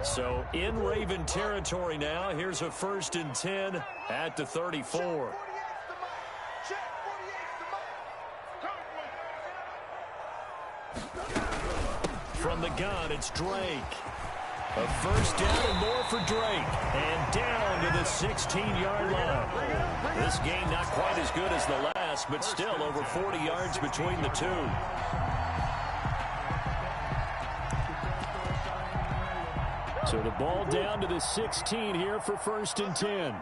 So in Raven territory now. Here's a 1st and 10 at the 34. From the gun, it's Drake. A 1st down and more for Drake. And down to the 16-yard line. This game not quite as good as the last, but still over 40 yards between the two. So the ball down to the 16 here for 1st and 10.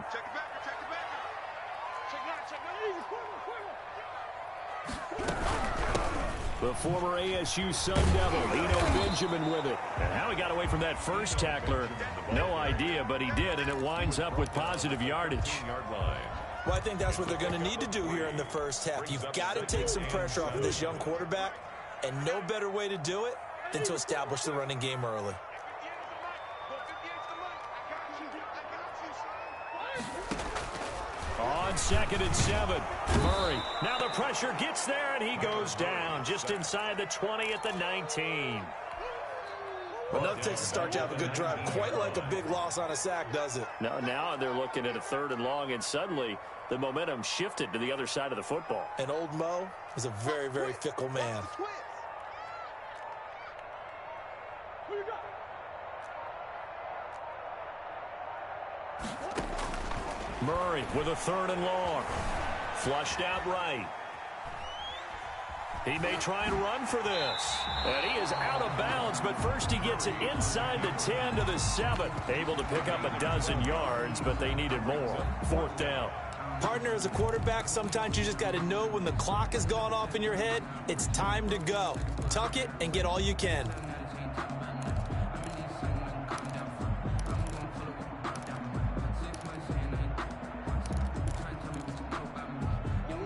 The former ASU Sun Devil, Eno Benjamin with it. And how he got away from that first tackler, no idea, but he did, and it winds up with positive yardage. Well, I think that's what they're going to need to do here in the first half. You've got to take some pressure off of this young quarterback, and no better way to do it than to establish the running game early. On 2nd and 7, Murray. Now the pressure gets there, and he goes down just inside the 20 at the 19. Well, enough takes to start to have a good drive. Quite like a big loss on a sack, does it? Now they're looking at a 3rd and long, and suddenly the momentum shifted to the other side of the football. And old Mo is a very, very fickle man. Murray with a 3rd and long. Flushed out right. He may try and run for this. And he is out of bounds, but first he gets it inside the 10 to the 7. Able to pick up a dozen yards, but they needed more. 4th down. Partner, as a quarterback, sometimes you just got to know when the clock has gone off in your head, it's time to go. Tuck it and get all you can.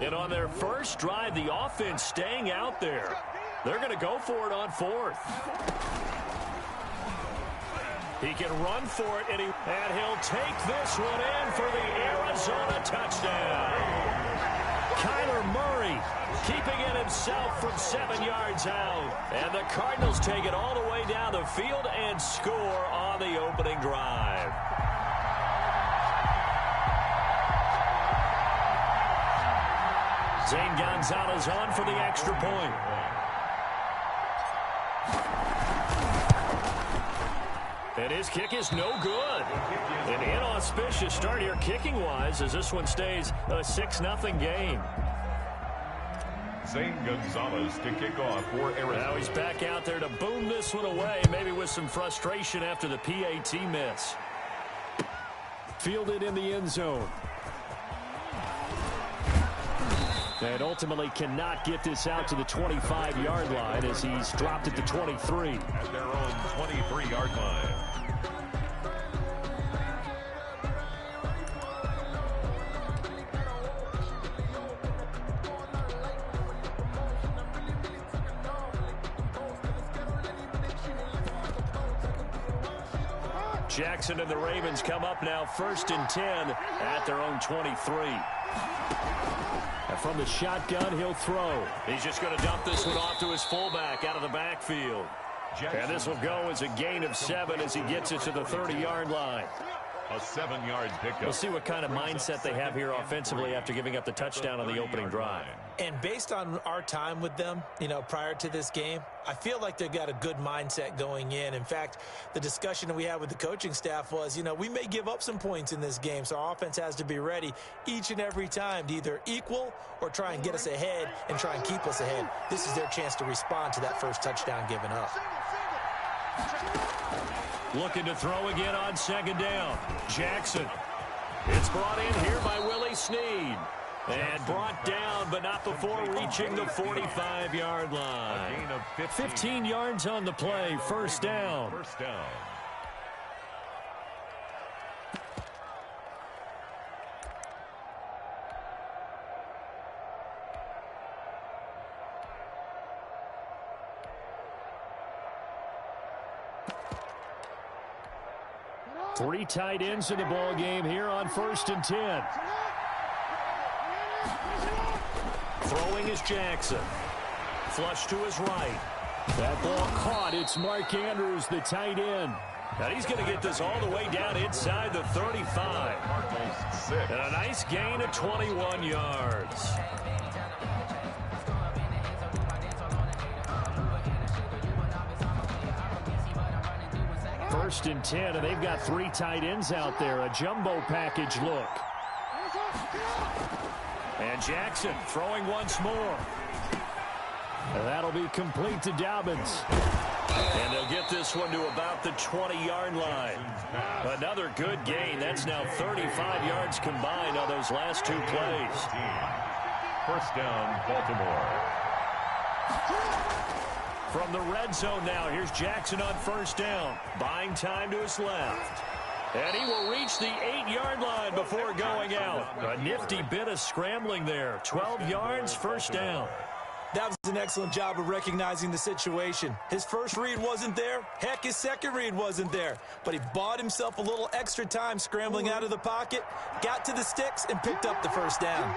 And on their first drive, the offense staying out there. They're going to go for it on 4th. He can run for it, and he'll take this one in for the Arizona touchdown. Kyler Murray keeping it himself from 7 yards out. And the Cardinals take it all the way down the field and score on the opening drive. Zane Gonzalez on for the extra point. And his kick is no good. An inauspicious start here kicking-wise as this one stays a 6-0 game. Zane Gonzalez to kick off for Arizona. Now he's back out there to boom this one away, maybe with some frustration after the PAT miss. Fielded in the end zone. And ultimately cannot get this out to the 25-yard line as he's dropped it to 23. At their own 23-yard line. Jackson and the Ravens come up now 1st and 10 at their own 23. And from the shotgun, he'll throw. He's just going to dump this one off to his fullback out of the backfield. And this will go as a gain of 7 as he gets it to the 30-yard line. A 7-yard pickup. We'll see what kind of mindset they have here offensively after giving up the touchdown on the opening drive. And based on our time with them, prior to this game, I feel like they've got a good mindset going in. In fact, the discussion that we had with the coaching staff was, we may give up some points in this game, so our offense has to be ready each and every time to either equal or try and get us ahead and try and keep us ahead. This is their chance to respond to that first touchdown given up. Looking to throw again on 2nd down. Jackson. It's brought in here by Willie Snead. And brought down, but not before reaching the 45-yard line. A gain of 15 yards on the play. First down. First down. Three tight ends in the ball game here on 1st and 10. Throwing is Jackson. Flush to his right. That ball caught. It's Mark Andrews, the tight end. And he's going to get this all the way down inside the 35. Cardinals 6. And a nice gain of 21 yards. First and 10, and they've got 3 tight ends out there. A jumbo package look. And Jackson throwing once more. And that'll be complete to Dobbins. And they'll get this one to about the 20-yard line. Another good gain. That's now 35 yards combined on those last 2 plays. First down, Baltimore. From the red zone now, here's Jackson on first down. Buying time to his left. And he will reach the 8-yard line before going out. A nifty bit of scrambling there. 12 yards, first down. That was an excellent job of recognizing the situation. His first read wasn't there. Heck, his second read wasn't there. But he bought himself a little extra time scrambling out of the pocket, got to the sticks, and picked up the first down.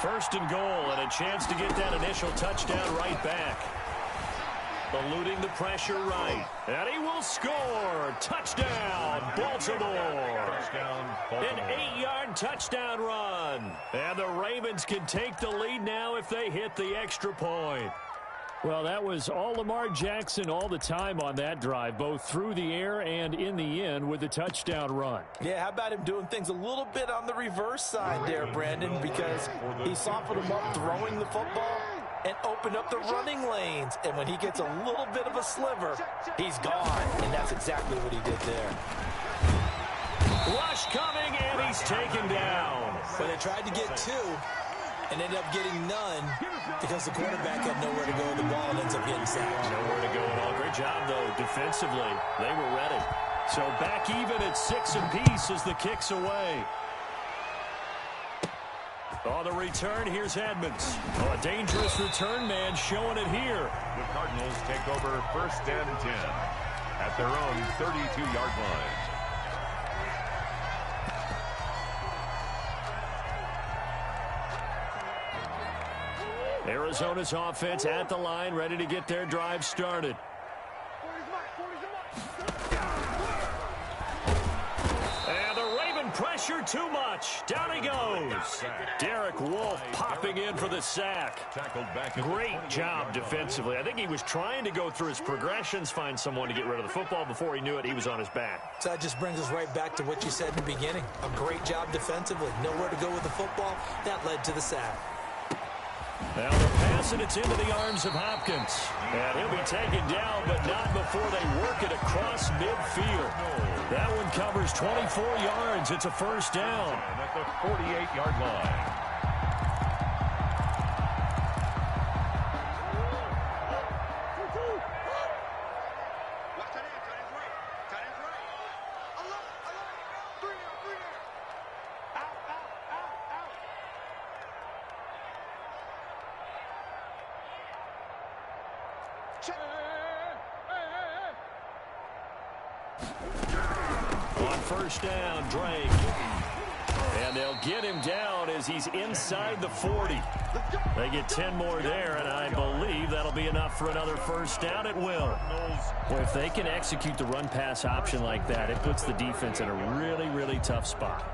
First and goal, and a chance to get that initial touchdown right back. Eluding the pressure right. And he will score. Touchdown, Baltimore. Touchdown, Baltimore. An 8-yard touchdown run. And the Ravens can take the lead now if they hit the extra point. Well, that was all Lamar Jackson all the time on that drive, both through the air and in the end with the touchdown run. Yeah, how about him doing things a little bit on the reverse side there, Brandon, because he softened him up throwing the football and opened up the running lanes. And when he gets a little bit of a sliver, he's gone. And that's exactly what he did there. Rush coming, and he's taken down. But they tried to get 2 and ended up getting none because the quarterback had nowhere to go with the ball and ends up getting sacked. Nowhere to go at all. Great job, though, defensively. They were ready. So back even at 6 apiece as the kick's away. On the return, here's Edmonds. Oh, a dangerous return man showing it here. The Cardinals take over first and 10 at their own 32-yard line. Arizona's offense at the line, ready to get their drive started. And the Raven pressure too much. Down he goes. Derek Wolfe popping in for the sack. Tackled back. Great job defensively. I think he was trying to go through his progressions, find someone to get rid of the football. Before he knew it, he was on his back. So that just brings us right back to what you said in the beginning. A great job defensively. Nowhere to go with the football. That led to the sack. Now the pass, and it's into the arms of Hopkins. And he'll be taken down, but not before they work it across midfield. That one covers 24 yards. It's a first down. At the 48-yard line. On first down, Drake. And they'll get him down as he's inside the 40. They get 10 more there, and I believe that'll be enough for another first down at will. Well, if they can execute the run-pass option like that, it puts the defense in a really, really tough spot.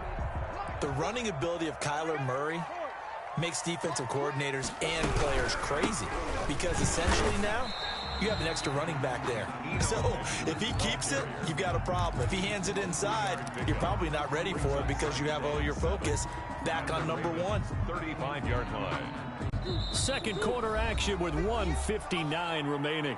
The running ability of Kyler Murray makes defensive coordinators and players crazy because essentially now you have an extra running back there. So if he keeps it, you've got a problem. If he hands it inside, you're probably not ready for it because you have all your focus back on number 1. 35-yard line. Second quarter action with 1:59 remaining.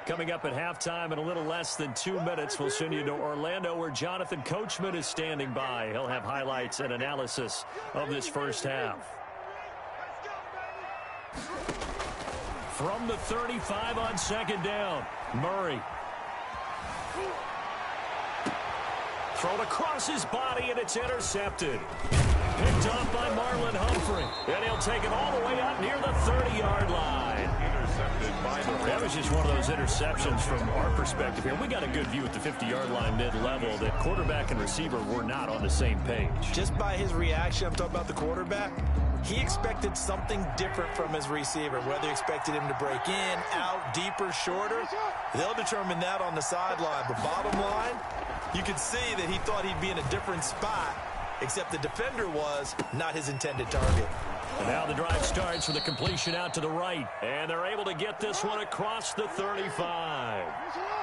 Coming up at halftime in a little less than 2 minutes, we'll send you to Orlando where Jonathan Coachman is standing by. He'll have highlights and analysis of this first half. From the 35 on second down, Murray. Thrown across his body, and it's intercepted. Picked up by Marlon Humphrey. And he'll take it all the way up near the 30-yard line. Intercepted by the That was just one of those interceptions from our perspective here. We got a good view at the 50-yard line mid-level that quarterback and receiver were not on the same page. Just by his reaction, I'm talking about the quarterback, He expected something different from his receiver, whether he expected him to break in, out, deeper, shorter. They'll determine that on the sideline. But bottom line, you could see that he thought he'd be in a different spot, except the defender was not his intended target. And now the drive starts with a completion out to the right. And they're able to get this one across the 35.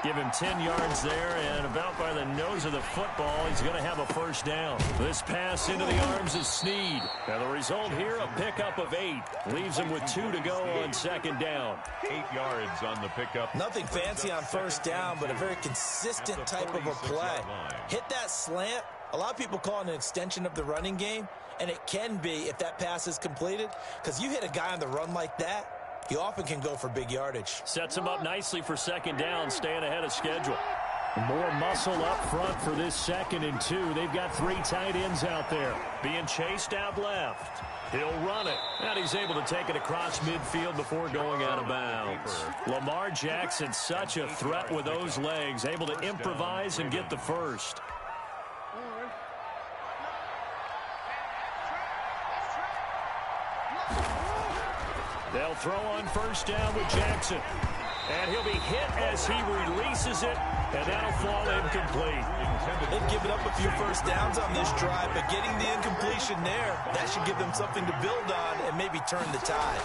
Give him 10 yards there, and about by the nose of the football, he's going to have a first down. This pass into the arms of Snead. And the result here, a pickup of 8. Leaves him with 2 to go on second down. 8 yards on the pickup. Nothing fancy on first down, but a very consistent type of a play. Hit that slant. A lot of people call it an extension of the running game, and it can be if that pass is completed, because you hit a guy on the run like that, you often can go for big yardage. Sets him up nicely for second down, staying ahead of schedule. More muscle up front for this 2nd and 2. They've got 3 tight ends out there. Being chased out left. He'll run it. And he's able to take it across midfield before going out of bounds. Lamar Jackson, such a threat with those legs, able to improvise and get the first. They'll throw on first down with Jackson. And he'll be hit as he releases it, and that'll fall incomplete. They've given up a few first downs on this drive, but getting the incompletion there, that should give them something to build on and maybe turn the tide.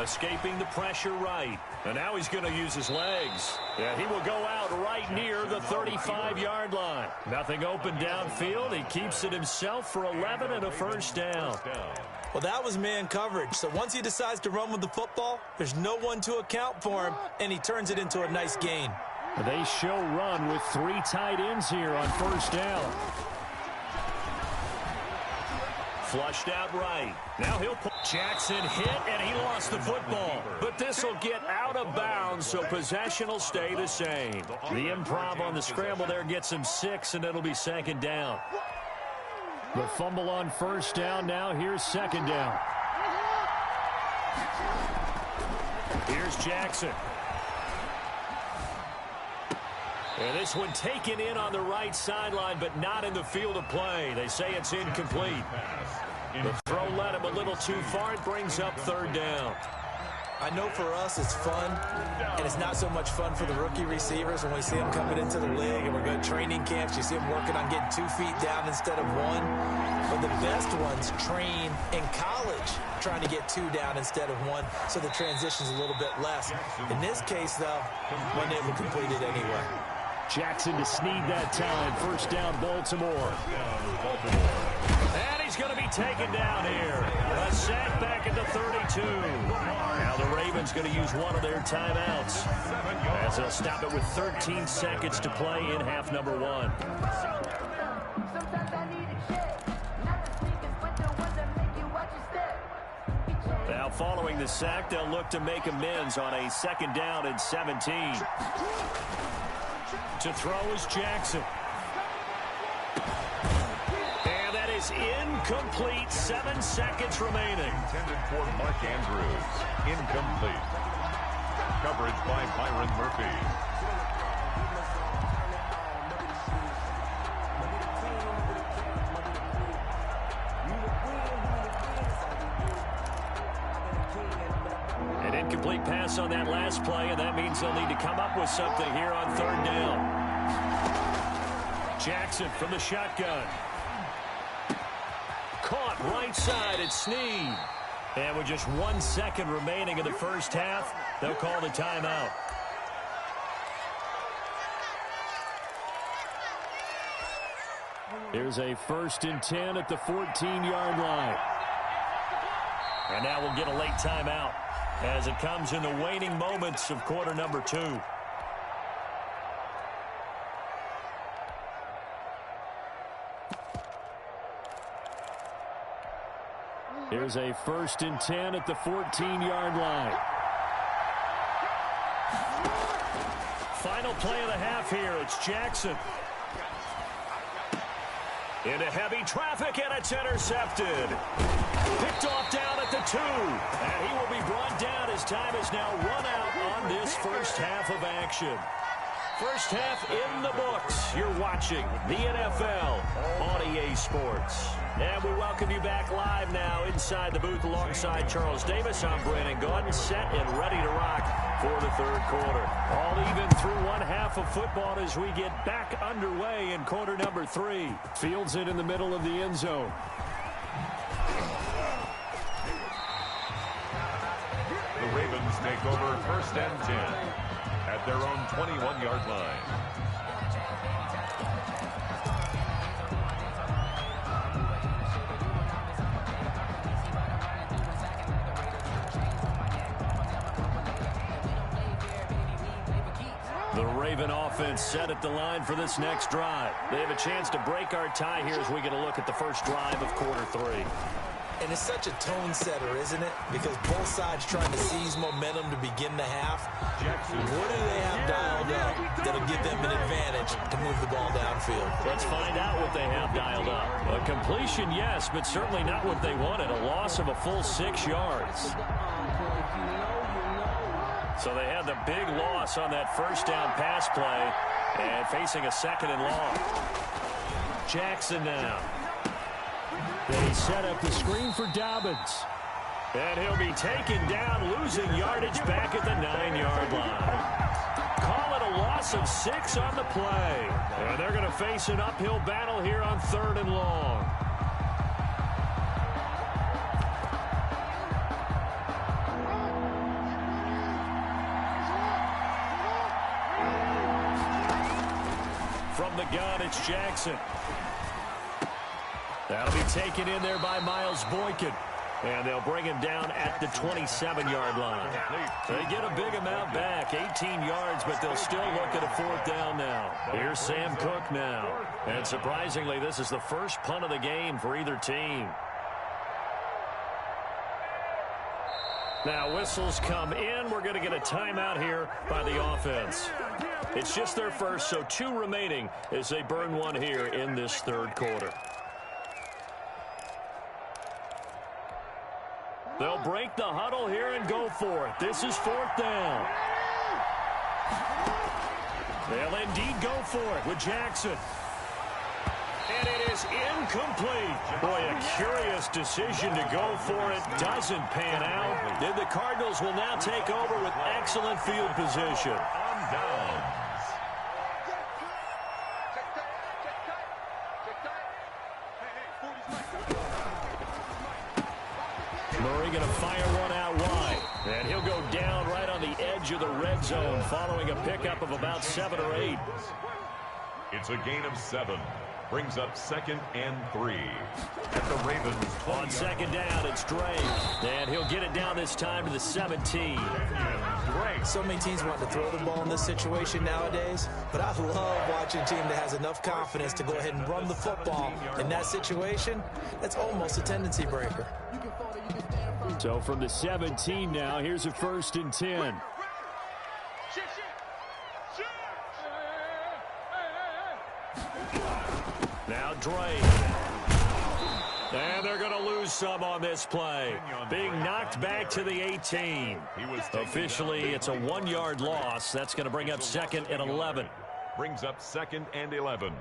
Escaping the pressure right. And now he's going to use his legs. And he will go out right near the 35-yard line. Nothing open downfield. He keeps it himself for 11 and a first down. Well, that was man coverage. So once he decides to run with the football, there's no one to account for him, and he turns it into a nice gain. They show run with 3 tight ends here on first down. Flushed out right. Now he'll put Jackson hit, and he lost the football. But this will get out of bounds, so possession will stay the same. The improv on the scramble there gets him 6, and it'll be second down. The fumble on first down. Now here's second down. Here's Jackson. And this one taken in on the right sideline, but not in the field of play. They say it's incomplete. The throw led him a little too far. It brings up third down. I know for us it's fun, and it's not so much fun for the rookie receivers when we see them coming into the league and we're going to training camps. You see them working on getting 2 feet down instead of 1. But the best ones train in college trying to get 2 down instead of 1, so the transition's a little bit less. In this case, though, wasn't able to complete it anyway. Jackson to Snead that time. First down, Baltimore. And he's going to be taken down here. A sack back at the 32. Now the Ravens going to use one of their timeouts, as they'll stop it with 13 seconds to play in half number 1. Now following the sack, they'll look to make amends on a second down and 17. To throw is Jackson. And that is incomplete. 7 seconds remaining. Intended for Mark Andrews. Incomplete. Coverage by Byron Murphy. An incomplete pass on that last play, and that means they'll need to come up with something here on third down. Jackson from the shotgun. Caught right side at Snead. And with just 1 second remaining in the first half, they'll call the timeout. Here's a 1st and 10 at the 14-yard line. And now we'll get a late timeout as it comes in the waning moments of quarter number 2. Here's a 1st and 10 at the 14-yard line. Final play of the half here. It's Jackson. Into heavy traffic, and it's intercepted. Picked off down at the 2. And he will be brought down as time is now run out on this first half of action. First half in the books. You're watching the NFL on EA Sports. And we welcome you back live now inside the booth alongside Charles Davis. I'm Brandon Gaudin, set and ready to rock for the third quarter. All even through one half of football as we get back underway in quarter number 3. Fields it in the middle of the end zone. The Ravens take over first and 10 at their own 21-yard line. The Raven offense set at the line for this next drive. They have a chance to break our tie here as we get a look at the first drive of quarter 3. And it's such a tone setter, isn't it? Because both sides trying to seize momentum to begin the half. What do they have dialed up that'll give them an advantage to move the ball downfield? Let's find out what they have dialed up. A completion, yes, but certainly not what they wanted. A loss of a full 6 yards. So they had the big loss on that first down pass play and facing a second and long. Jackson now. They set up the screen for Dobbins. And he'll be taken down, losing yardage back at the 9-yard line. Call it a loss of 6 on the play. And they're going to face an uphill battle here on 3rd and long. From the gun, it's Jackson. That'll be taken in there by Miles Boykin. And they'll bring him down at the 27-yard line. They get a big amount back, 18 yards, but they'll still look at a 4th down now. Here's Sam Cook now. And surprisingly, this is the first punt of the game for either team. Now whistles come in. We're going to get a timeout here by the offense. It's just their first, so 2 remaining as they burn one here in this third quarter. They'll break the huddle here and go for it. This is 4th down. They'll indeed go for it with Jackson. And it is incomplete. Boy, a curious decision to go for it. Doesn't pan out. Then the Cardinals will now take over with excellent field position. On downs. Murray going to fire one out wide. And he'll go down right on the edge of the red zone following a pickup of about 7 or 8. It's a gain of 7. Brings up 2nd and 3 at the Ravens. On 2nd down, it's Drake. And he'll get it down this time to the 17. So many teams want to throw the ball in this situation nowadays, but I love watching a team that has enough confidence to go ahead and run the football. In that situation, that's almost a tendency breaker. So from the 17 now, here's a 1st and 10. Now Drake. And they're going to lose some on this play. Being knocked back to the 18. Officially, it's a 1-yard loss. That's going to bring up 2nd and 11. Brings up 2nd and 11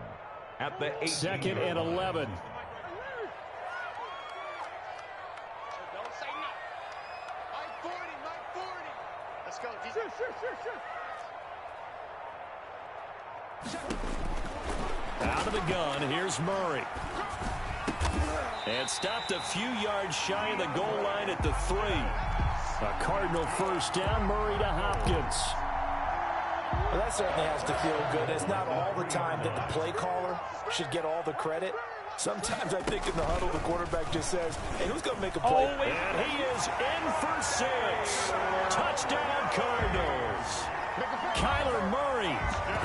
at the 18. 2nd and 11. Let's go. Out of the gun, here's Murray. And stopped a few yards shy of the goal line at the 3. A Cardinal 1st down, Murray to Hopkins. Well, that certainly has to feel good. It's not all the time that the play caller should get all the credit. Sometimes I think in the huddle, the quarterback just says, hey, who's going to make a play? Oh, and he is in for 6. Touchdown, Cardinals. Kyler Murray,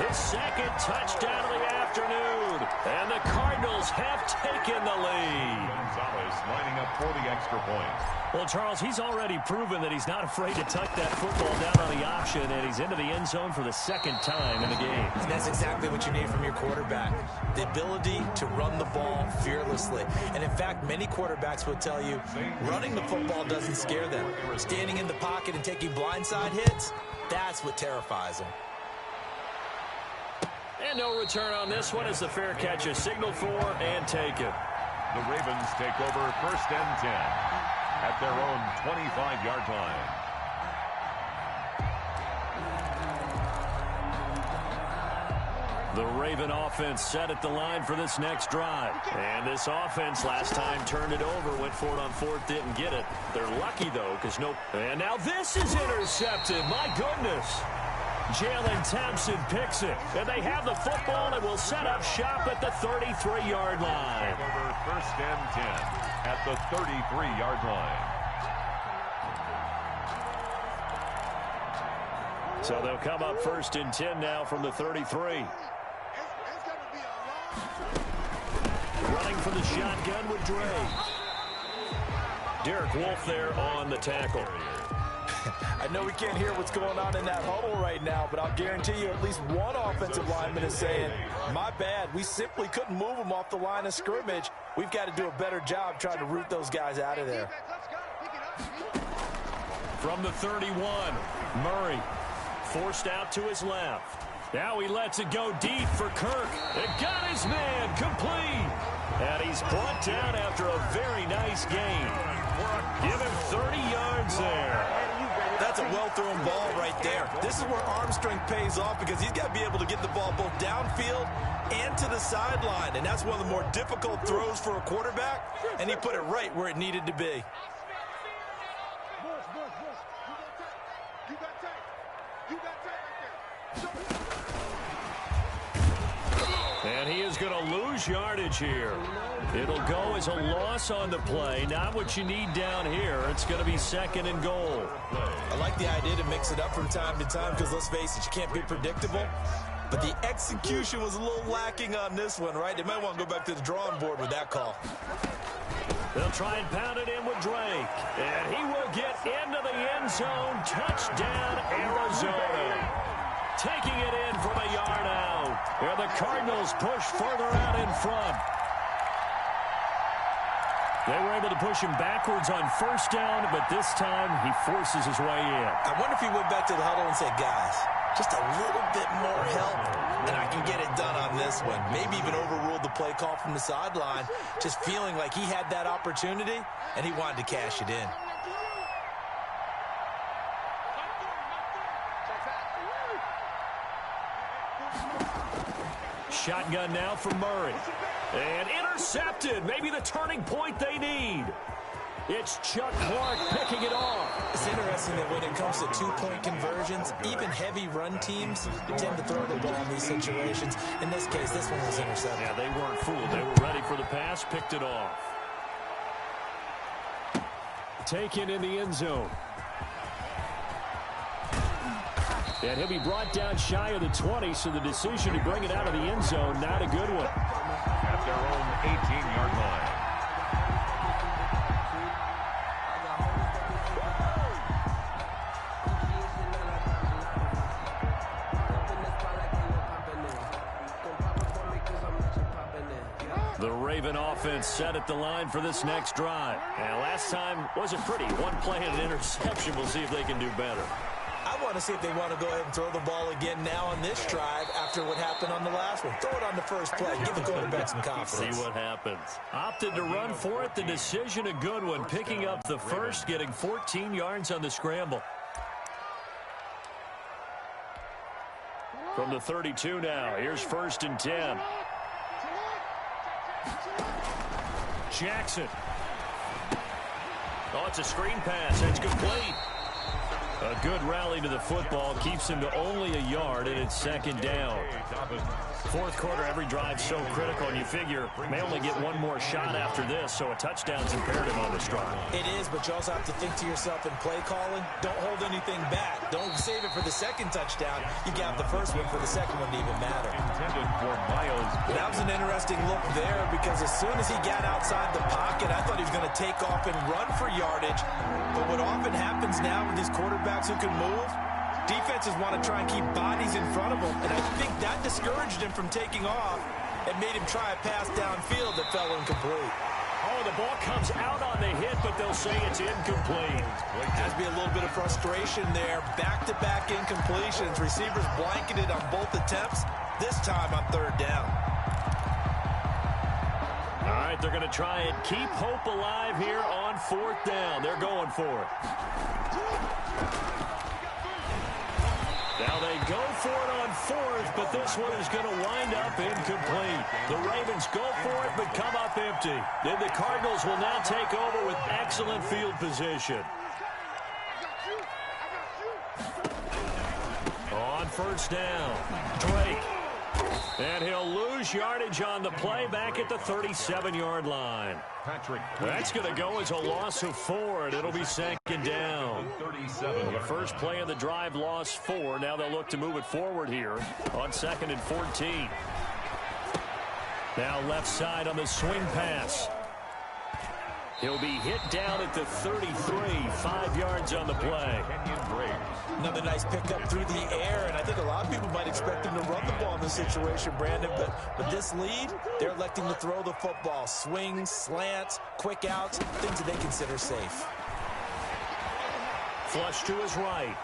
his 2nd touchdown of the afternoon. And the Cardinals have taken the lead. Gonzalez lining up for the extra point. Well, Charles, he's already proven that he's not afraid to tuck that football down on the option, and he's into the end zone for the 2nd time in the game. And that's exactly what you need from your quarterback, the ability to run the ball fearlessly. And in fact, many quarterbacks will tell you running the football doesn't scare them. Standing in the pocket and taking blindside hits, that's what terrifies them. And no return on this one as the fair catch is signaled for and taken. The Ravens take over 1st and 10 at their own 25-yard line. The Raven offense set at the line for this next drive. And this offense last time turned it over, went for it on 4th, didn't get it. They're lucky, though, because no... And now this is intercepted. My goodness. Jalen Thompson picks it. And they have the football and will set up shop at the 33-yard line. Over 1st and 10 at the 33-yard line. So they'll come up 1st and 10 now from the 33. Running for the shotgun with Dre. Derek Wolfe there on the tackle. I know we can't hear what's going on in that huddle right now, but I'll guarantee you at least one offensive lineman is saying, my bad, we simply couldn't move them off the line of scrimmage. We've got to do a better job trying to root those guys out of there. From the 31, Murray forced out to his left. Now he lets it go deep for Kirk. It got his man complete. And he's brought down after a very nice gain. Give him 30 yards there. That's a well-thrown ball right there. This is where arm strength pays off because he's got to be able to get the ball both downfield and to the sideline. And that's one of the more difficult throws for a quarterback. And he put it right where it needed to be. And he is going to lose yardage here. It'll go as a loss on the play. Not what you need down here. It's going to be 2nd and goal. I like the idea to mix it up from time to time because, let's face it, you can't be predictable. But the execution was a little lacking on this one, right? They might want to go back to the drawing board with that call. They'll try and pound it in with Drake. And he will get into the end zone. Touchdown, Arizona. Taking it in from a yard out. And the Cardinals push further out in front. They were able to push him backwards on 1st down, but this time he forces his way in. I wonder if he went back to the huddle and said, guys, just a little bit more help, and I can get it done on this one. Maybe even overruled the play call from the sideline, just feeling like he had that opportunity, and he wanted to cash it in. Shotgun now for Murray. And intercepted. Maybe the turning point they need. It's Chuck Clark picking it off. It's interesting that when it comes to two-point conversions, even heavy run teams tend to throw the ball in these situations. In this case, this one was intercepted. Yeah, they weren't fooled. They were ready for the pass, picked it off. Taken in the end zone. And he'll be brought down shy of the 20, so the decision to bring it out of the end zone, not a good one. At their own 18-yard line. The Raven offense set at the line for this next drive. And last time wasn't pretty. One play and an interception. We'll see if they can do better. I want to see if they want to go ahead and throw the ball again now on this drive after what happened on the last one. Throw it on the first play. Give the quarterback some confidence. See what happens. Opted to run for it. The decision a good one. Picking up the first, getting 14 yards on the scramble. From the 32 now. Here's 1st and 10. Jackson. Oh, it's a screen pass. It's complete. A good rally to the football keeps him to only a yard, and it's 2nd down. 4th quarter, every drive so critical, and you figure may only get one more shot after this, so a touchdown's imperative on this drive. It is, but you also have to think to yourself in play calling, don't hold anything back. Don't save it for the second touchdown. You got the first one for the second one to even matter. Intended for Miles. That was an interesting look there because as soon as he got outside the pocket, I thought he was going to take off and run for yardage. But what often happens now with these quarterbacks who can move, defenses want to try and keep bodies in front of them, and I think that discouraged him from taking off and made him try a pass downfield that fell incomplete. Oh, the ball comes out on the hit, but they'll say it's incomplete. Has to be a little bit of frustration there. Back-to-back incompletions. Receivers blanketed on both attempts. this time on third down. All right, they're going to try and keep hope alive here on fourth down. They're going for it. Now they go for it on fourth, but this one is going to wind up incomplete. The Ravens go for it, but come up empty. Then the Cardinals will now take over with excellent field position. On first down, Drake. And he'll lose yardage on the play back at the 37-yard line. That's going to go as a loss of 4, and it'll be second down. The first play of the drive lost 4. Now they'll look to move it forward here on 2nd and 14. Now left side on the swing pass. He'll be hit down at the 33, 5 yards on the play. Another nice pickup through the air, and I think a lot of people might expect him to run the ball in this situation, Brandon, but with this lead, they're electing to throw the football. Swings, slants, quick outs, things that they consider safe. Flush to his right.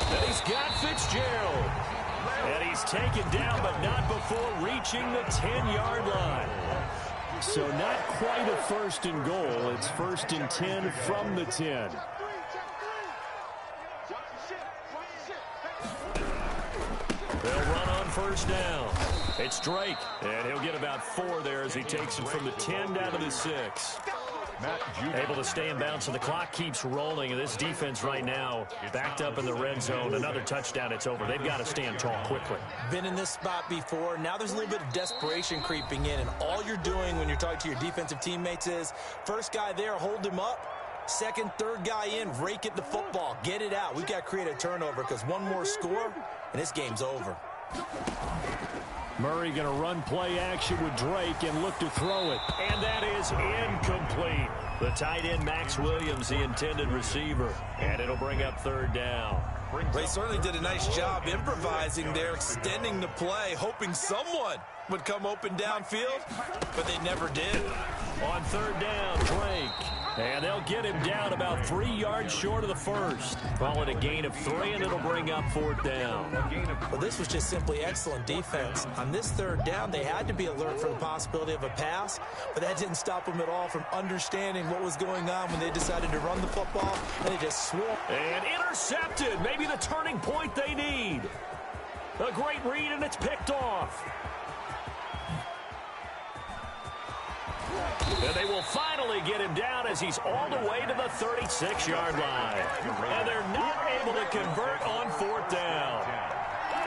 And he's got Fitzgerald. And he's taken down, but not before reaching the 10-yard line. So not quite a first and goal. It's 1st and 10 from the 10. They'll run on first down. It's Drake, and he'll get about 4 there as he takes it from the 10 down to the 6. Able to stay in bounds, so the clock keeps rolling, and this defense right now backed up in the red zone. Another touchdown, it's over. They've got to stand tall quickly. Been in this spot before. Now there's a little bit of desperation creeping in, and all you're doing when you're talking to your defensive teammates is first guy there, hold him up. Second, third guy in, rake at the football. Get it out. We've got to create a turnover because one more score, and this game's over. Murray going to run play action with Drake and look to throw it. And that is incomplete. The tight end, Max Williams, the intended receiver. And it'll bring up third down. They certainly did a nice job improvising there, extending the play, hoping someone would come open downfield, but they never did. On third down, Drake. And they'll get him down about 3 yards short of the first. Call it a gain of 3, and it'll bring up fourth down. Well, this was just simply excellent defense. On this third down, they had to be alert for the possibility of a pass, but that didn't stop them at all from understanding what was going on when they decided to run the football, and they just swore. And intercepted. Maybe the turning point they need. A great read, and it's picked off. And they will finally get him down as he's all the way to the 36-yard line. And they're not able to convert on fourth down.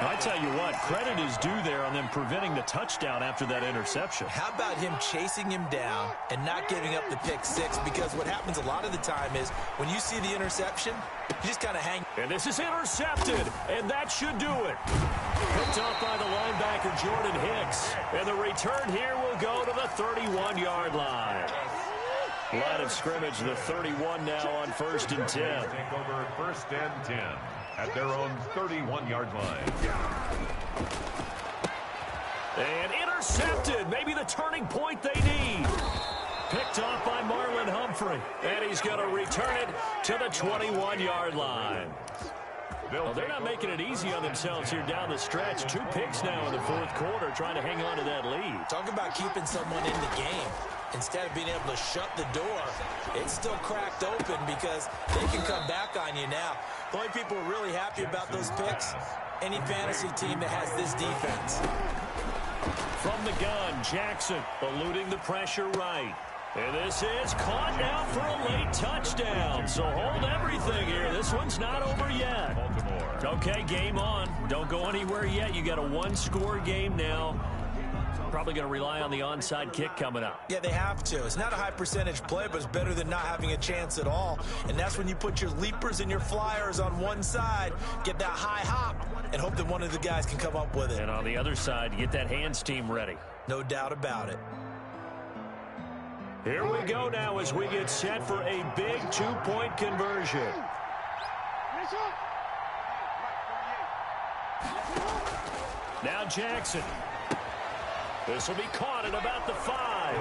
I tell you what, credit is due there on them preventing the touchdown after that interception. How about him chasing him down and not giving up the pick six? Because what happens a lot of the time is when you see the interception, you just kind of hang. And this is intercepted, and that should do it. Picked up by the linebacker, Jordan Hicks. And the return here will go to the 31-yard line. Line of scrimmage, the 31 now on 1st and 10. Take over 1st and 10 at their own 31-yard line. And intercepted. Maybe the turning point they need. Picked off by Marlon Humphrey. And he's going to return it to the 21-yard line. Well, they're not making it easy on themselves here down the stretch. 2 picks now in the fourth quarter, trying to hang on to that lead. Talk about keeping someone in the game. Instead of being able to shut the door, it's still cracked open because they can come back on you now. The only people who are really happy about those picks, any fantasy team that has this defense. From the gun, Jackson eluding the pressure right. And this is caught now for a late touchdown. So hold everything here. This one's not over yet. Okay, game on. Don't go anywhere yet. You got a 1-score game now. Probably going to rely on the onside kick coming up. Yeah, they have to. It's not a high percentage play, but it's better than not having a chance at all. And that's when you put your leapers and your flyers on one side, get that high hop, and hope that one of the guys can come up with it. And on the other side, get that hands team ready. No doubt about it. Here we go now as we get set for a big 2-point conversion. Now Jackson. This will be caught at about the 5.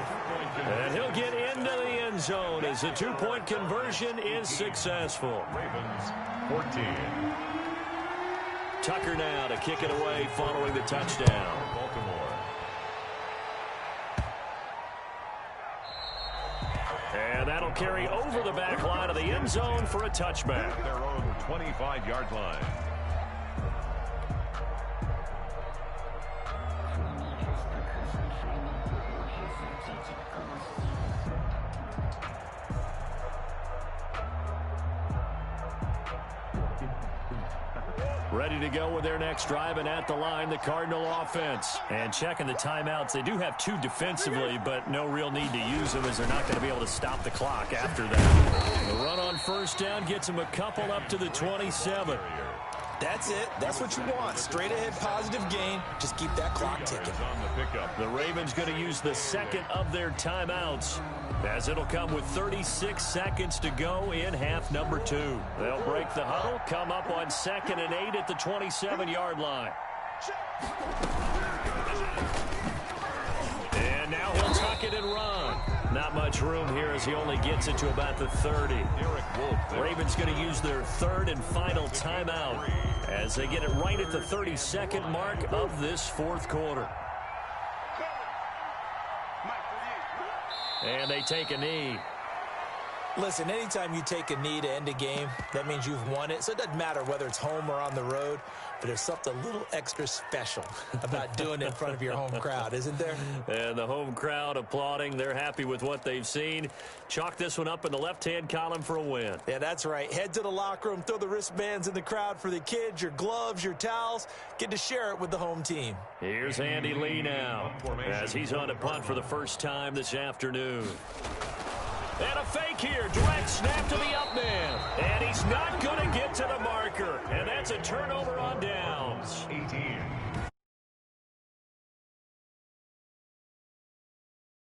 And he'll get into the end zone as the 2-point conversion is successful. Ravens 14. Tucker now to kick it away following the touchdown. Baltimore. And that'll carry over the back line of the end zone for a touchback. At their own 25-yard line. Ready to go with their next drive, and at the line, the Cardinal offense. And checking the timeouts, they do have 2 defensively, but no real need to use them as they're not going to be able to stop the clock after that. The run on first down gets them a couple up to the 27. That's it. That's what you want. Straight ahead positive gain. Just keep that clock ticking. On the pickup. The Ravens going to use the second of their timeouts, as it'll come with 36 seconds to go in half number 2. They'll break the huddle, come up on 2nd and 8 at the 27-yard line. And now he'll tuck it and run. Not much room here as he only gets it to about the 30. Ravens going to use their 3rd and final timeout as they get it right at the 32nd mark of this 4th quarter. And they take a knee. Listen, anytime you take a knee to end a game, that means you've won it. So it doesn't matter whether it's home or on the road, but there's something a little extra special about doing it in front of your home crowd, isn't there? And the home crowd applauding. They're happy with what they've seen. Chalk this one up in the left-hand column for a win. Yeah, that's right. Head to the locker room, throw the wristbands in the crowd for the kids, your gloves, your towels. Get to share it with the home team. Here's Andy Lee now as he's on a punt for the first time this afternoon. And a fake here. Direct snap to the up man. And he's not going to get to the marker. And that's a turnover on downs. 18.